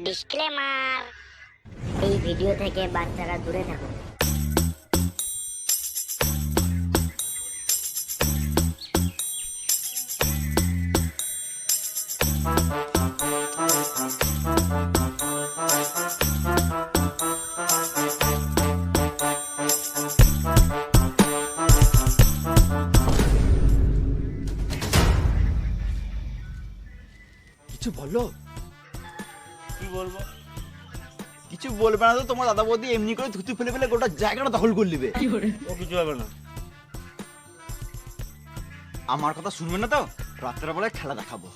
Disclaimer, এই video থেকে বাচ্চারা দূরে থাকুন। কিছু বলো। কি বলবো? কিছু বলবে না তো তোমার দাদা বৌদি এমনি করে থুতু ফেলে ফেলে গোটা জায়গাটা দখল করে নেবে। ও কিছু হবে না। আমার কথা শুনবে না তো, রাত্রের বেলায় খেলা দেখাবো।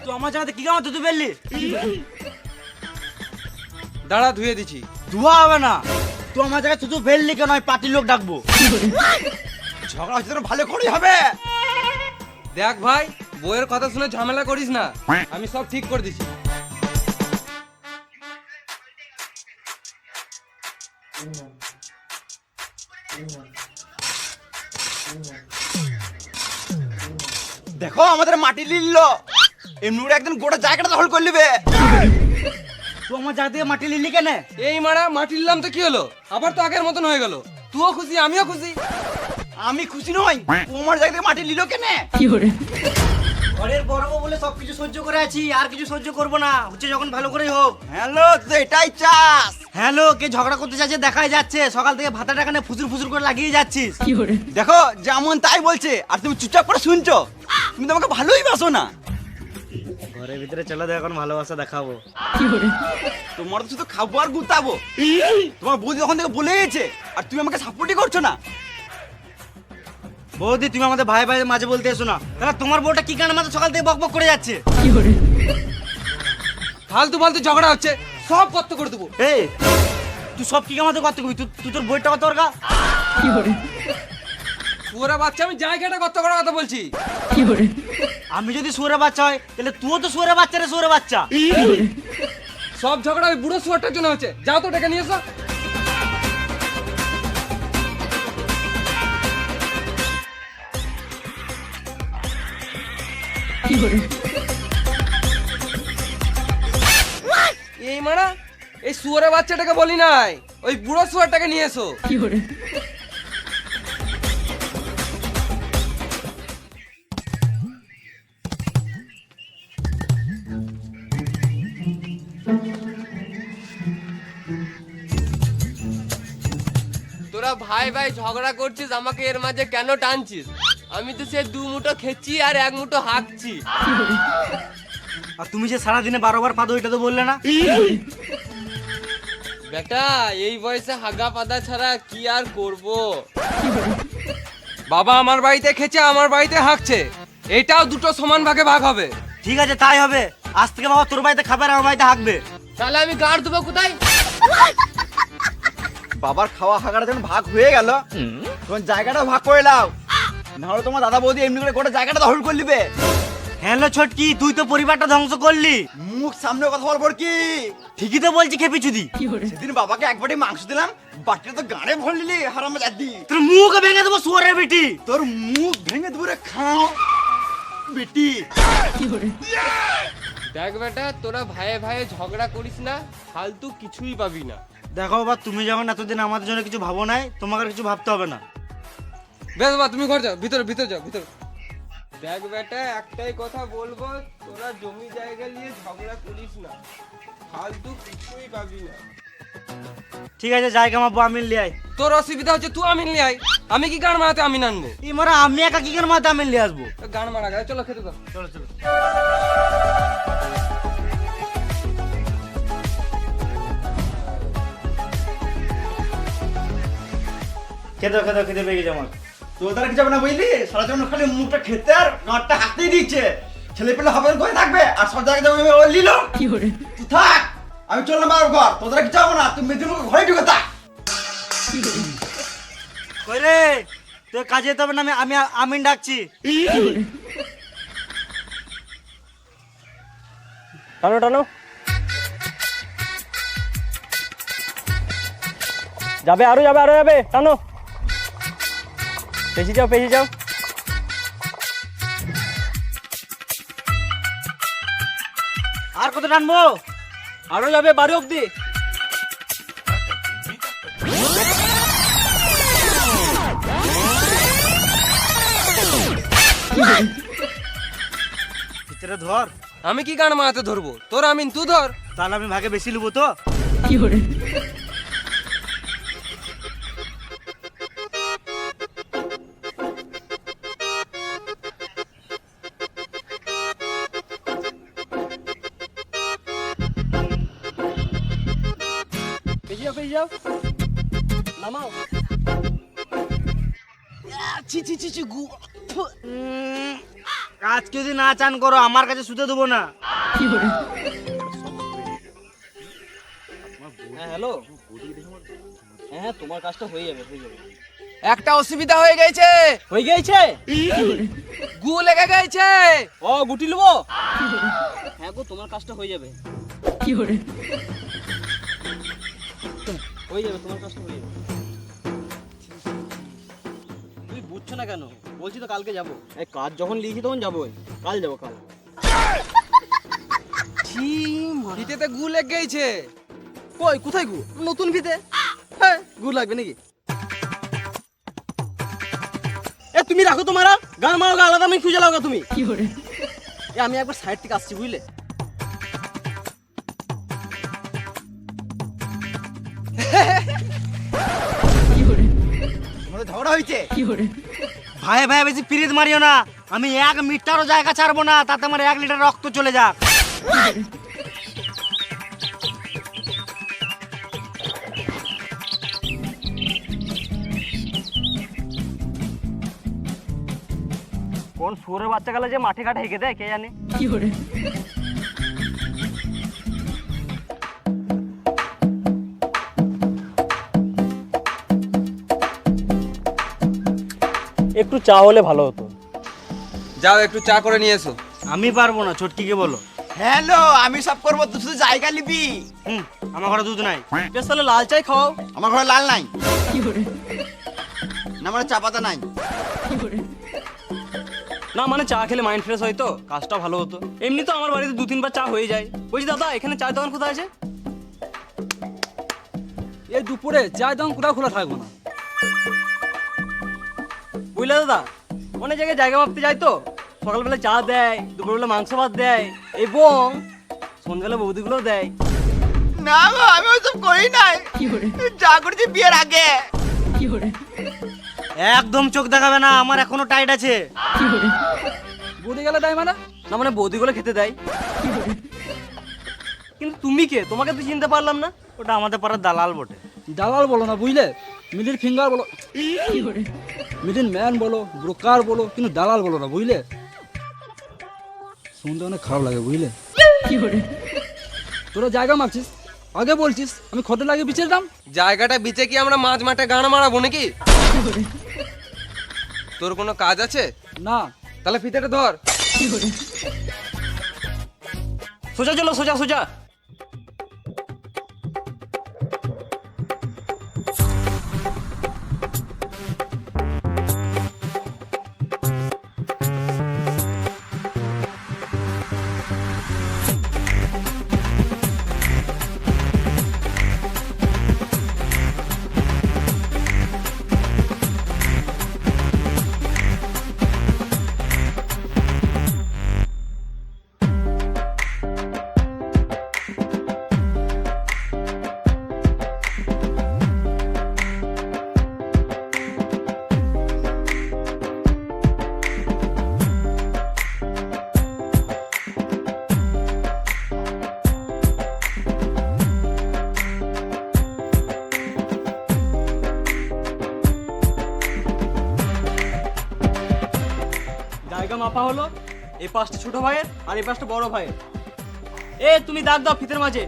তো আমার জায়গাতে কি কামাতে তুই ফেললি? দাঁড়া, ধুয়ে দিছি। ধোয়া হবে না। তো আমার জায়গায় তুই ফেললি কেন? আমি পার্টির লোক ডাকবো। ঝগড়া হচ্ছে তো ভালো করেই হবে। দেখ ভাই, বইয়ের কথা শুনে ঝামেলা করিস না, আমি সব ঠিক করে দিছি। দেখো আমাদের মাটি লিলল, এমনি করে একদিন গোটা জায়গাটা দখল করে নেবে। তুই আমার জায়গা থেকে মাটি নিলি কেন? এই মারা মাটি নিলাম তো কি হলো, আবার তো আগের মতন হয়ে গেল। তুইও খুশি, আমিও খুশি। আমি খুশি নই, তোমার জায়গা থেকে মাটি নিল কেন? ঘরের বড় বউ বলে সবকিছু সহ্য করে আছি, আর কিছু সহ্য করবো না। হচ্ছে যখন ভালো করেই হোক। হ্যালো, তুই এটাই চাস? হ্যালো, কে ঝগড়া করতে চাইছে দেখাই যাচ্ছে। সকাল থেকে ভাতা টাকা নিয়ে ফুসুর ফুসুর করে লাগিয়ে যাচ্ছিস। দেখো যেমন তাই বলছে, আর তুমি চুপচাপ করে শুনছো। তুমি তো আমাকে ভালোই বাসো না। ঘরের ভিতরে চলে দেখ, এখন ভালোবাসা দেখাবো। তোমার তো শুধু খাবো আর গুতাবো। তোমার বৌদি তখন থেকে বলে গেছে, আর তুমি আমাকে সাপোর্টই করছো না। বৌদি, তুমি আমাদের ভাই ভাই মাঝে বলতে এসো না। তাহলে তোমার বউটা কি কারণে মাঝে সকাল থেকে বক বক করে যাচ্ছে? ফালতু ফালতু ঝগড়া হচ্ছে, সব কত করে দেবো। এই, তুই সব কি কামাতে করতে করবি? তুই তোর বইটা কত ওর গা? পুরা বাচ্চা, আমি জায়গাটা কত করার কথা বলছি। আমি যদি শুয়োরের বাচ্চা হয়, তাহলে তুইও তো শুয়োরের বাচ্চা রে, শুয়োরের বাচ্চা। সব ঝগড়া ওই বুড়ো শুয়ারটার জন্য হচ্ছে। যাও তো ডেকে নিয়ে এসো। এই মারা, এই শুয়ারের বাচ্চাটাকে বলি নাই, ওই বুড়ো শুয়ারটাকে নিয়ে এসো। তোরা ভাই ভাই ঝগড়া করছিস, আমাকে এর মাঝে কেন টানছিস? আমি তো সে দু মুঠো খেচ্ছি আর এক মুঠো হাঁকছি। আর তুমি যে সারাদিনে 12 বার পাদো, এটা তো বললে না? বেটা, এই বয়সে হাগা পাদা ছাড়া কি আর করব? বাবা আমার বাড়িতে খেছে, আমার বাড়িতে হাঁকছে, এটাও দুটো সমান ভাগে ভাগ হবে। ঠিক আছে, তাই হবে। আজ থেকে বাবা তোর বাড়িতে খাবে আর আমার বাড়িতে হাঁকবে। তাহলে আমি গাড় দেবো কোথায়? বাবার খাওয়া হাগাটা যখন ভাগ হয়ে গেল, তখন জায়গাটা ভাগ করে নাও, নাহলে তোমার দাদা বৌদি এমনি করে গোটা জায়গাটা দখল করে নিবে। হ্যালো ছোটকি, তুই তো পরিবারটা ধ্বংস করলি। মুখ সামনে কথা বলবো কি? ঠিকই তো বলছি, খেপি চুদি। সেদিন বাবাকে এক বাটি মাংস দিলাম, বাটিটা তো গাড়ে ভরে নিলি হারাম জাদি। তোর মুখ ভেঙে দেবো শুয়োরের বেটি। তোর মুখ ভেঙে দূরে খাও বেটি। দেখ বেটা, তোরা ভাইয়ে ভাইয়ে ঝগড়া করিস না, ফালতু কিছুই পাবি না। দেখো বাবা, তুমি যখন এতদিন আমাদের জন্য কিছু ভাবো নাই, তোমাকে আর কিছু ভাবতে হবে না। বেশ বাবা, তুমি ঘর যাও, ভিতরে ভিতরে যাও, ভিতরে। দেখ বেটা, একটাই কথা বলবো, তোরা জমি জায়গা নিয়ে ঝগড়া করিস না, ফালতু কিছুই পাবি না। ঠিক আছে, যাই কামাবো, আমি লিয়ে আয়। তোর অসুবিধা হচ্ছে, তুই আমিন নিয়ে আয়। আমি কি গান মারাতে আমিন আনবো? এই মারা, আমি একা কি করে মাথা আমি লিয়ে আসবো? গান মারা গেছে, চলো খেতে দাও। চলো চলো। খেতে খেতে খেতে পেয়ে গেছে আমার। তোর দ্বারা কি যাবে না বুঝলি? সারা জীবন খালি মুখটা খেতে আর গাঁটটা হাতেই দিচ্ছে। ছেলে পেলে হবে করে থাকবে, আর সব জায়গায় যাবে ও লিল। তুই থাক, আমি চললাম বাবার ঘর। তোর দ্বারা কি যাবো না, তুই মেয়েদের মুখে ঘরে ঢুকে থাক। কই রে, তুই কাজে যেতে হবে না? আমি আমিন ডাকছি। টানো টানো, যাবে আরো যাবে, আরো যাবে, টানো। পেছি যাও, পেছি যাও। আর কত টানবো? আরো যাবে বাড়ি অব্দি। ভিতরে ধর। আমি কি গান মারাতে ধরবো? তোর আমিন তুই ধর। তাহলে আমি ভাগে বেশি নেবো তো। পেয়ে যাও নামাও। আজকে যদি না চান করো আমার কাছে শুতে দেবো না। হ্যাঁ হ্যালো, হ্যাঁ তোমার কাজটা হয়ে যাবে, হয়ে যাবে। একটা অসুবিধা হয়ে গেছে। হয়ে গেছে? গু লেগে গেছে। ও গুটি নেবো? হ্যাঁ গো তোমার কাজটা হয়ে যাবে, হয়ে যাবে, তোমার কাজটা হয়ে যাবে। তুই বুঝছো না কেন? বলছি তো কালকে যাবো। এই কাজ যখন লিখি তখন যাবোই, কাল যাবো কাল। ফিতেতে গু লেগে গেছে। কই কোথায় গু? নতুন ফিতে। হ্যাঁ গু লাগবে নাকি? এ তুমি রাখো তোমার গান মারো, আলাদা আমি খুঁজে লাগাও তুমি। এ আমি একবার সাইড থেকে আসছি বুঝলে। আমাদের ঝগড়া হয়েছে। ভাই ভাই বেশি পিরিত মারিও না, আমি 1 মিটারও জায়গা ছাড়বো না, তাতে আমার 1 লিটার রক্ত চলে যাক। কোন শুয়োরের বাচ্চা গেলে যে মাঠে ঘাটে হেঁকে দেয় কে জানে। একটু চা হলে ভালো হতো। যাও একটু চা করে নিয়ে এসো। আমি পারবো না, ছোটকিকে বলো। হ্যালো, আমি সব করবো, তুই শুধু জায়গা নিবি। আমার ঘরে দুধ নাই, বেশ তাহলে লাল চাই খাও। আমার ঘরে লাল নাই, না মানে চা পাতা নাই। না মানে চা খেলে মাইন্ড ফ্রেশ হয় তো, কাজটা ভালো হতো। এমনি তো আমার বাড়িতে 2-3 বার চা হয়ে যায়। বলছি দাদা এখানে চায়ের দোকান কোথায় আছে? এই দুপুরে চায়ের দোকান কোথাও খোলা থাকবো না বুঝলে দাদা। অনেক জায়গায় জায়গা মাপতে যায় তো, সকালবেলা চা দেয়, দুপুরবেলা মাংস ভাত দেয়, এবং সন্ধ্যাবেলা বৌদিগুলো দেয়। না গো, আমি ওসব করি নাই, যা করেছি বিয়ের আগে। একদম চোখ দেখাবে না, আমার এখনো টাইট আছে। বৌদি গেলে দেয় মানে? না মানে বৌদিগুলো খেতে দেয়। কিন্তু তুমি কে? তোমাকে তো চিনতে পারলাম না। ওটা আমাদের পাড়ার দালাল বটে। দালাল বলো না বুঝলে, মিডিল ফিঙ্গার বলো, মিডিল ম্যান বলো, ব্রোকার বলো, কিন্তু দালাল বলো না বুঝলে। শুনতে অনেক খারাপ লাগে বুঝলে। তোরা জায়গা মাপছিস, আগে বলছিস আমি খতে লাগে বিচের দাম। জায়গাটা বিচে কি আমরা মাঝ মাঠে গান মারাবো নাকি? তোর কোনো কাজ আছে? না তাহলে ফিতেটা ধর। সোজা চলো, সোজা সোজা। জায়গা মাপা হলো, এই পাশটা ছোট ভাইয়ের আর এই পাশটা বড় ভাইয়ের। এ তুমি দাগ দাও ফিতের মাঝে।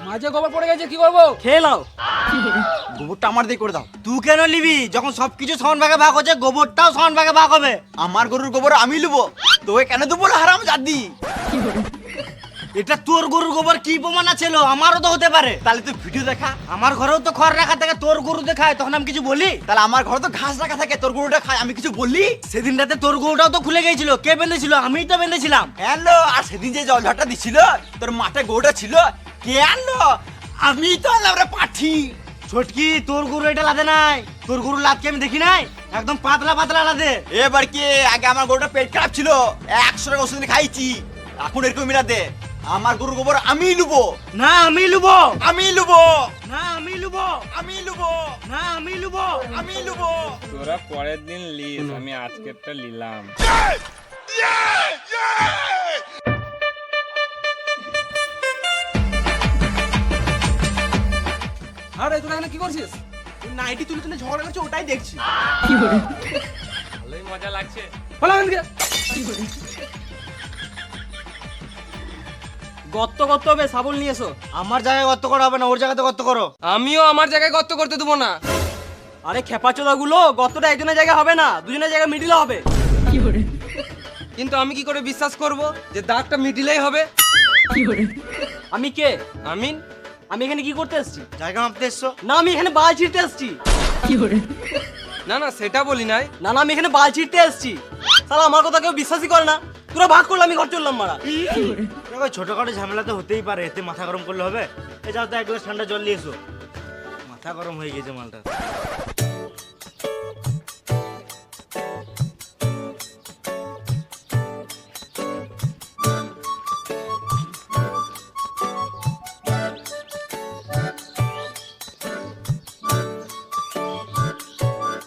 মাঝে গোবর পড়ে গেছে, কি করবো? খেয়ে নাও। গোবরটা আমার দিয়ে করে দাও। তুই কেন নিবি? যখন সবকিছু সমান ভাগে ভাগ হচ্ছে, গোবরটাও সমান ভাগে ভাগ হবে। আমার গরুর গোবর আমি নেবো, তোকে কেন দেবো না হারাম জাদি? এটা তোর গরুর গোবর কি প্রমাণ আছে? আমারও তো হতে পারে। তাহলে তুই ভিডিও দেখা। আমার ঘরেও তো খড় রাখা থাকে, তোর গরু দেখায়, তখন আমি কিছু বলি? তাহলে আমার ঘরে তো ঘাস রাখা থাকে, তোর গরুটা খায়, আমি কিছু বললি? সেদিন রাতে তোর গরুটাও তো খুলে গিয়েছিল, কে বেঁধেছিল? আমিই তো বেঁধেছিলাম। হ্যালো, আর সেদিন যে জল ঝড়টা দিছিল তোর মাঠে গরুটা ছিল, কে আনলো? আমি তো আনলাম রে পাঠি। ছোটকি, তোর গরু এটা লাদে নাই। তোর গরু লাদকে আমি দেখি নাই, একদম পাতলা পাতলা লাদে। এবার কি, আগে আমার গরুটা পেট খারাপ ছিল, 100 টাকা ওষুধ এনে খাইছি, এখন এরকম মিলা দে। আমার গরুর গোবর আমি লুবো। না আমি লুবো, আমি লুবো। না আমি লুবো, আমি লুবো। না আমি লুবো। আমি লুবো। তোরা পরের দিন লিস, আমি আজকেরটা নিলাম। আরে তোরা এখানে কি করছিস? নাইটি তুলে তুলে ঝগড়া করছে, ওটাই দেখছি। ভালোই মজা লাগছে। বলা এখান থেকে। গর্ত করতে হবে, শাবল নিয়ে এসো। আমার জায়গায় গর্ত করা হবে না, ওর জায়গাতে গর্ত করো। আমিও আমার জায়গায় গর্ত করতে দেবো না। আরে খেপাচোদা গুলো, গর্তটা একজনের জায়গায় হবে না, দুজনের জায়গায় মিডিলে হবে। কিন্তু আমি কি করে বিশ্বাস করব যে দাগটা মিডিলেই হবে? আমি কে? আমিন। আমি এখানে কি করতে এসেছি? জায়গা মাপতে এসছো? না, আমি এখানে বাল ছিঁড়তে এসেছি। না না, সেটা বলি নাই। না না, আমি এখানে বাল ছিঁড়তে এসেছি। শালা আমার কথা কেউ বিশ্বাসই করে না। তোরা ভাগ করলে আমি ঘর চললাম মারা। ছোটখাটো ঝামেলা তো হতেই পারে, এতে মাথা গরম করলে হবে? এই যাও তো এক গ্লাস ঠান্ডা জল নিয়ে এসো, মাথা গরম হয়ে গেছে মালটা।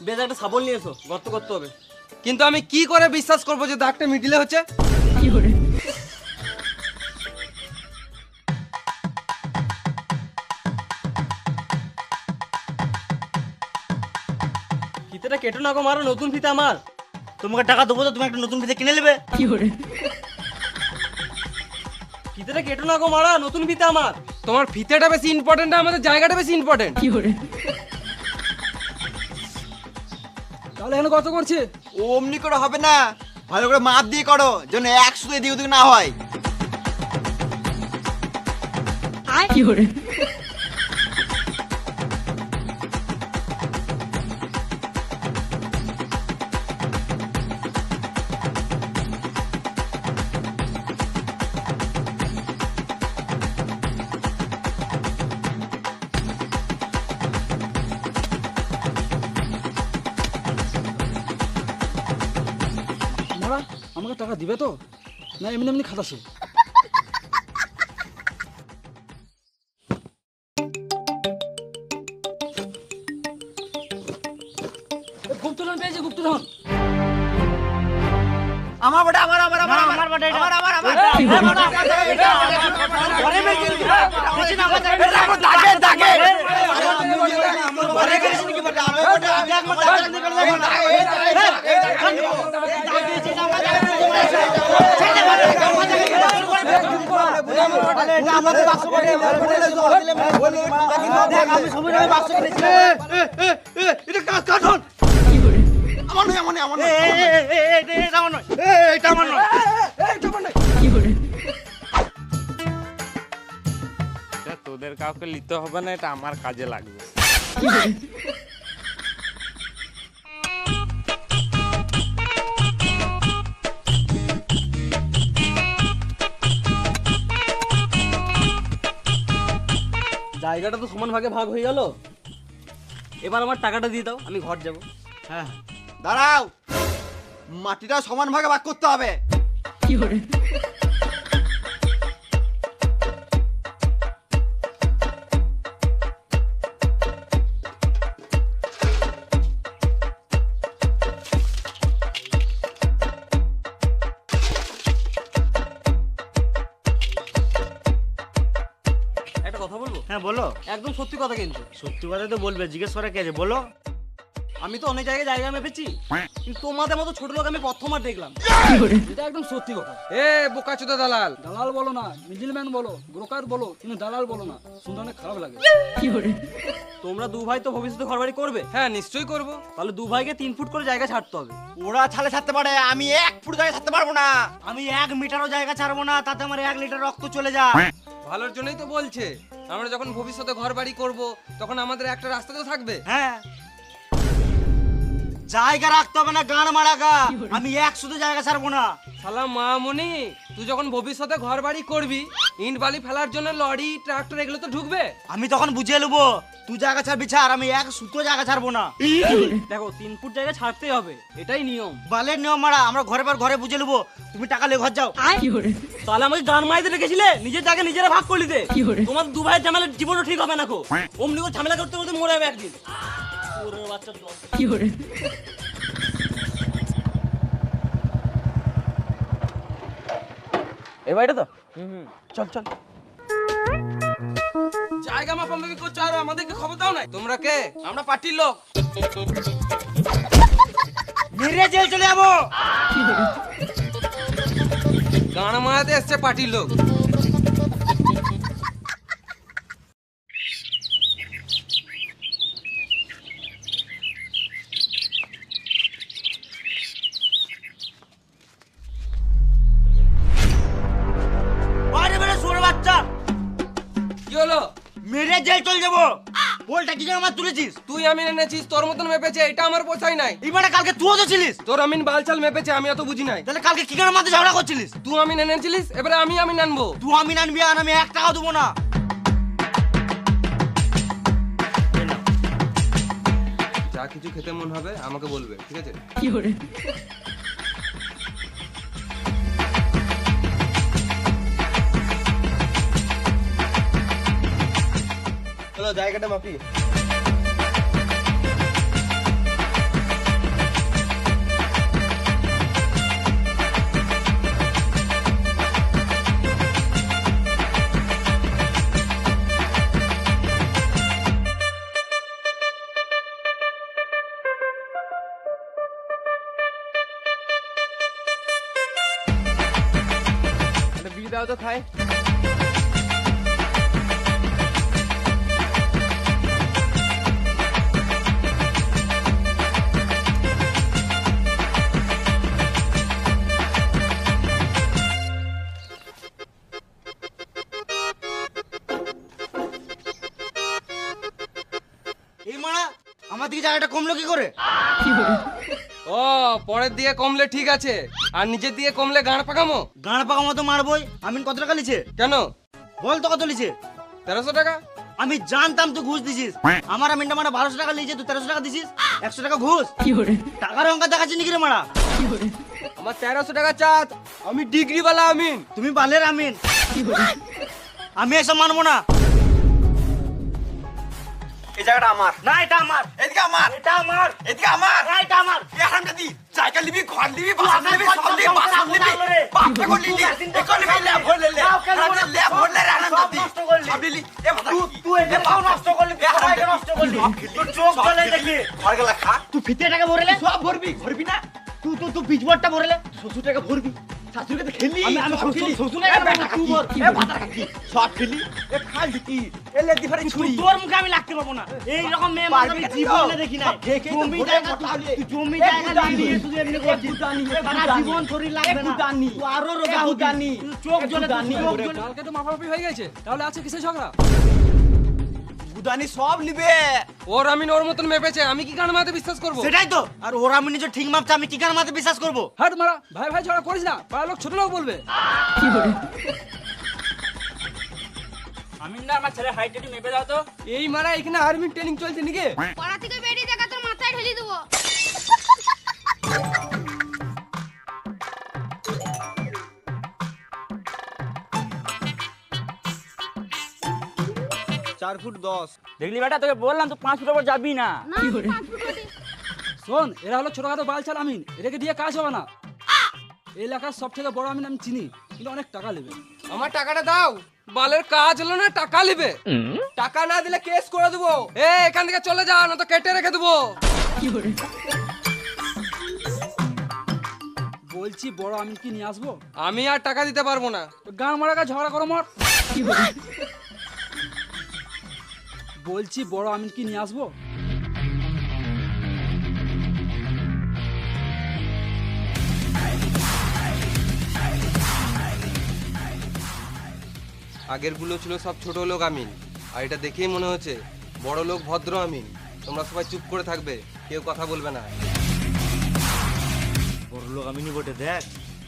বেশ, একটা শাবল নিয়ে এসো, গর্ত করতে হবে। কিন্তু আমি কি করে বিশ্বাস করব যে দাগটা মিডিলে হচ্ছে? ফিতেটা কেটো না গো মারো, নতুন ফিতে আমার। তোমাকে টাকা দেবো তো তুমি একটা নতুন ফিতে কিনে নেবে। ফিতেটা কেটো না গো মারা, নতুন ফিতে আমার। তোমার ফিতেটা বেশি ইম্পর্টেন্ট না আমাদের জায়গাটা বেশি ইম্পর্টেন্ট? তাহলে এখানে গর্ত করছে? অমনি করে হবে না, ভালো করে মাপ দিয়ে করো, যেন 100 এদিক ওদিক না হয়। মারা আমাকে টাকা দিবে তো, না এমনি এমনি খাতাছে? গুপ্তধন পেয়েছে, গুপ্তধন। আমার বড়, আমার আমার আমার না, আমার বাড়ি এটা। আমার আমার আমার ঘরে মেরে দিল। দেখছি না, আমার জায়গায় দাগে দাগে ঘরে গেছিস নাকি বাড়ি? দেখ, আমার জায়গায় নিয়ে গেলে দেখো না। আমি সবাই বাক্স কিনেছি। এটা কাটন আমার নয়, আমার নয়, আমার নয়। এটা আমার নয়, এটা আমার নয়। এটা তোদের কাউকে নিতে হবে না, এটা আমার কাজে লাগবে। জায়গাটা তো সমান ভাগে ভাগ হয়ে গেল, এবার আমার টাকাটা দিয়ে দাও, আমি ঘর যাব। হ্যাঁ, দাঁড়াও, মাটিটা সমান ভাগে ভাগ করতে হবে। একটা কথা বলবো? হ্যাঁ বলো। একদম সত্যি কথা, কিন্তু সত্যি কথা তো বলবে, জিজ্ঞেস করা কে আছে বলো। আমি তো অনেক জায়গায় জায়গা মেপেছি, কিন্তু তোমাদের মতো ছোট লোক আমি প্রথমবার দেখলাম। এটা একদম সত্যি কথা। এ বোকাচোদা দালাল, দালাল বলো না, মিডলম্যান বলো, ব্রোকার বলো, কিন্তু দালাল বলো না, শুনতে অনেক খারাপ লাগে। তোমরা দু ভাই তো ভবিষ্যতে ঘরবাড়ি করবে, হ্যাঁ নিশ্চয়ই করব। তাহলে দু ভাইকে 3 ফুট করে জায়গা ছাড়তে হবে। ওরা ছালে ছাড়তে পারে, আমি 1 ফুট জায়গায় ছাড়তে পারবো না। আমি 1 মিটারও জায়গা ছাড়বো না, তাতে আমার 1 লিটার রক্ত চলে যায়। ভালোর জন্যই তো বলছে, আমরা যখন ভবিষ্যতে ঘর বাড়ি করব তখন আমাদের একটা রাস্তা তো থাকবে। হ্যাঁ, জায়গা রাখতে হবে না গান মারাগা, আমি 1 শুধু জায়গা ছাড়বো না। শালা মামুনি, তুই যখন ভবিষ্যতে ঘর বাড়ি করবি, ইট বালি ফেলার জন্য লরি ট্রাক্টর এগুলো তো ঢুকবে। আমি তখন বুঝিয়ে নেবো, তুই জায়গা ছাড়বি ছাড়, আমি 1 সুতো জায়গা ছাড়বো না। দেখো 3 ফুট জায়গা ছাড়তেই হবে, এটাই নিয়ম। বালের নিয়ম মারা, আমরা ঘরে পর ঘরে বুঝে নেবো। তুমি টাকা নিয়ে ঘর যাও। তাহলে আমাকে গান মাইতে রেখেছিলে, নিজের জায়গা নিজেরা ভাগ করে দিতে। তোমার দু ভাইয়ের ঝামেলা জীবনও ঠিক হবে না কো, অমনি করে ঝামেলা করতে করতে মরে যাবে একদিন। ওরে বাচ্চা দশ। এই বাড়িটা তো, চল চল। জায়গা মাপামাপি করছো আর আমাদেরকে খবর দাও নাই। তোমরা কে? আমরা পার্টির লোক। মেরে জেল চলে যাবো। গান মারাতে এসছে পার্টির লোক। বাইরে বেরো শুয়োরের বাচ্চা। কি হলো? মেরে জেল চলে যাবো। বলটা কি যেন আমার তুলেছিস? তুই আমিন এনেছিস, তোর মতন মেপেছে, এটা আমার পোছাই নাই। এবারে কালকে তুইও তো ছিলিস, তোর আমিন বালচাল মেপেছে, আমি অত বুঝি নাই। তাহলে কালকে কি কারণে মাঝে ঝগড়া করছিলিস? তুই আমিন এনেছিলিস, এবারে আমি আনবো। তুই আমি আনবি আর আমি 1 টাকাও দেবো না। যা কিছু খেতে মন হবে আমাকে বলবে, ঠিক আছে? চলো জায়গাটা মাপি। বিল দাও তো খাই। এই মারা আমার দিকে জায়গাটা কমলো কি করে? ও, পরের দিকে কমলে ঠিক আছে, আর নিচের দিকে কমলে গাঁড় পাকামো। গাঁড় পাকা মতো মারবই। আমিন কত টাকা লিছে? কেন? বল তো কত লিছে? 1300 টাকা। আমি জানতাম তুই ঘুষ দিছিস। আমার আমিনটা মারা 1200 টাকা লিছে, তুই 1300 টাকা দিছিস। 100 টাকা ঘুষ। টাকার অঙ্ক দেখাচ্ছি নাকি রে মারা? আমার 1300 টাকা চাঁদ, আমি ডিগ্রি বালা আমিন। তুমি বালের আমিন। আমি এসব মানবো না। এই জায়গাটা আমার। না এটা আমার। এদিকে আমার। এটা আমার। এদিকে আমার। না এটা আমার। এই হারামজাদি, জায়গা নিবি, ঘর নিবি, বাসন নিবি, সব নিবি, বাসন নিবি। বাপরে করে নিলি। এখন নিবি, ল্যাব ভরলে লে। হারামজাদি, ল্যাব ভরলে রে হারামজাদি। নষ্ট করলি। সব নিলি। এ ভাতা কি? তুই এটা সব নষ্ট করলি, সবাইকে নষ্ট করলি। তোর চোখ জ্বলে দেখি। ঘর গেলা খা। তুই ফিতে টাকা ভরেলে? সব ভরবি, ভরবি না? তুই বীজবরটা ভরেলে? শ্বশুর টাকা ভরবি। শাশুড়িকে তো খেলি। আমি সব খেলি। শ্বশুরের এ টাকা বেটা তুই কি? ভর। এ ভাতা কি? সব খেলি। এ খাল কি? এ লেদি ফাড়ি ছুরি। তোর মুখে আমি লাগতে পারবো না। এই রকম মেয়ে মানুষকে জীবনে দেখি নাই। জমি জায়গা তুই জমি জায়গা নিয়ে শুধু এমনি করছিস। সারা জীবন শরীর লাগবে না। তুই আরো রোগা হবি। তুই চোখ জ্বলে, চোখ জ্বলে। কালকে তো মাপামাপি হয়ে গেছে, তাহলে আছে কিসের ঝগড়া? গুদানি সব নিবে। ওর আমিন ওর মতন মেপেছে, আমি কি গান মারাতে বিশ্বাস করবো? সেটাই তো। আর ওরা আমি নিজে ঠিক মাপছে, আমি কি কার মাতে বিশ্বাস করবো? হাট মারা, ভাই ভাই ঝগড়া করিস না, পাড়ার লোক ছোট লোক বলবে। আমি না আমার ছেলে হাইট একটু মেপে দাও তো। এই মারা এখানে আর্মি ট্রেনিং চলছে নাকি? পাড়া থেকে বেরিয়ে দেখা তোর মাথায় ঢেলে দেবো। 4 ফুট 10। দেখলি বেটা, তোকে বললাম তো 5 ফুট ওপর যাবি না। না 5 ফুট হতে। শোন, এরা হলো ছোটখাটো বালচাল আমিন, এটাকে দিয়ে কাজ হবে না। এই এলাকার সব থেকে বড় আমিন আমি চিনি, কিন্তু অনেক টাকা নেবে। আমার টাকাটা দাও। বালের কাজ হলো না, টাকা নেবে। টাকা না দিলে কেস করে দেবো। এ এখান থেকে চলে যা, না তো কেটে রেখে দেবো। বলছি বড় আমিন কি নিয়ে আসবো? আমি আর টাকা দিতে পারবো না। তো গান মারা গা ঝগড়া করো মর। বলছি বড় আমিন কি নিয়ে আসবো? আগেরগুলো ছিল সব ছোট লোক আমিন, আর এটা দেখেই মনে হচ্ছে বড় লোক ভদ্র আমিন। তোমরা সবাই চুপ করে থাকবে, কেউ কথা বলবে না। বড় লোক আমি বটে, দেখ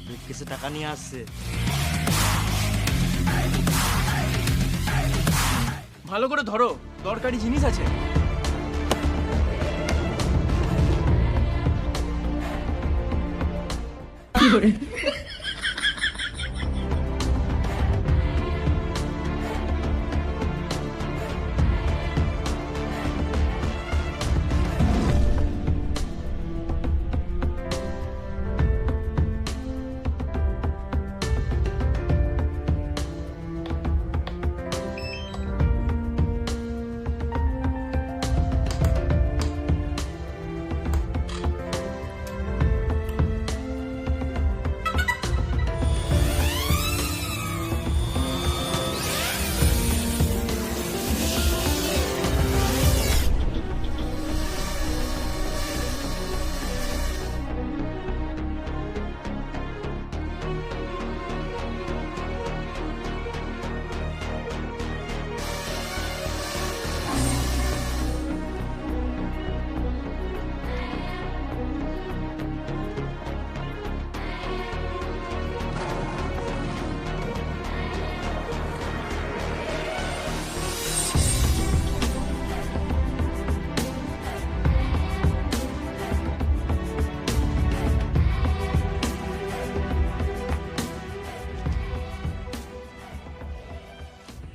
ব্রিফকেসে টাকা নিয়ে আসছে। ভালো করে ধরো, দরকারি জিনিস আছে।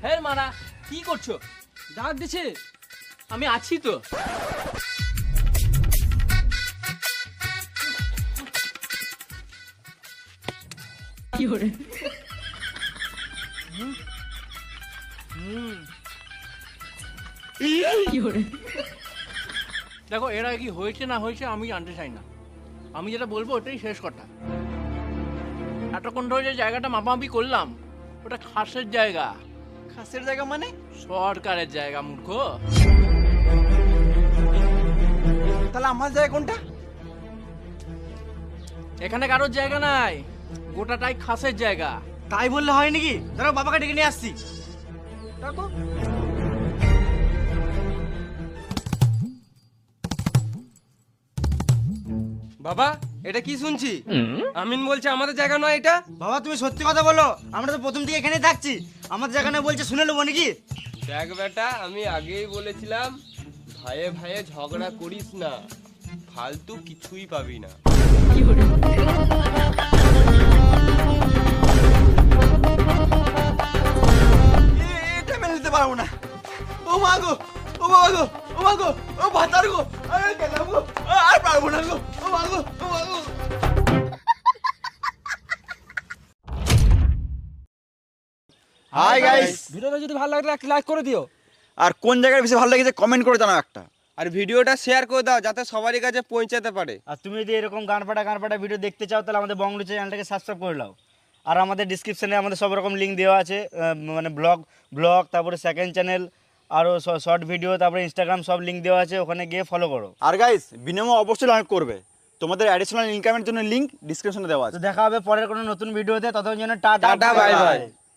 হ্যাঁ মারা, কি করছো? ডাক দিছে। আমি আছি তো। দেখো, এরা কি হয়েছে না হয়েছে আমি জানতে চাই না। আমি যেটা বলবো ওটাই শেষ কথা। এতক্ষণ ধরে যে জায়গাটা মাপামাপি করলাম, ওটা খাসের জায়গা। খাসের জায়গা মানে? সরকারের জায়গা মূর্খ। তাহলে আমার জায়গা কোনটা? এখানে কারোর জায়গা নাই, গোটাটাই খাসের জায়গা। তাই বললে হয় নাকি? দাঁড়াও, বাবাকে ডেকে নিয়ে আসছি। ডাকো। বাবা, এটা কি শুনছি? আমিন বলছে আমাদের জায়গা নয় এটা। বাবা তুমি সত্যি কথা বলো, আমরা তো প্রথম থেকে এখানেই থাকছি। আমাদের জায়গা না বলছে, শুনে নেবো নাকি? দেখ বেটা, আমি আগেই বলেছিলাম ভাইয়ে ভাইয়ে ঝগড়া করিস না, ফালতু কিছুই পাবি না। এটা মেনে নিতে পারবো না। ও মা গো, ও বাবা গো, ও মা গো, ও ভাতার গো, আরে গেলাম গো, আর পারবো না গো, ও মা গো, ও মা গো। হাই গাইস, ভিডিওটা যদি ভালো লাগে একটা লাইক করে দিও। আর কোন জায়গায় বেশি ভালো লেগেছে কমেন্ট করে জানাও একটা। আর ভিডিওটা শেয়ার করে দাও যাতে সবারই কাছে পৌঁছাতে পারে। আর তুমি যদি এরকম গান পাটা ভিডিও দেখতে চাও, তাহলে আমাদের বংলু চ্যানেলটাকে সাবস্ক্রাইব করে নাও। আর আমাদের ডিসক্রিপশনে আমাদের সব রকম লিঙ্ক দেওয়া আছে, মানে ব্লগ, তারপরে সেকেন্ড চ্যানেল, আরও শর্ট ভিডিও, তারপরে ইনস্টাগ্রাম, সব লিঙ্ক দেওয়া আছে, ওখানে গিয়ে ফলো করো। আর গাইস, বিনিময় অবশ্যই লাইক করবে। তোমাদের অ্যাডিশনাল ইনকামের জন্য লিঙ্ক ডিসক্রিপশনে দেওয়া আছে। তো দেখা হবে পরের কোনো নতুন ভিডিওতে, ততক্ষণ জন্য টাটা টাটা, বাই বাই।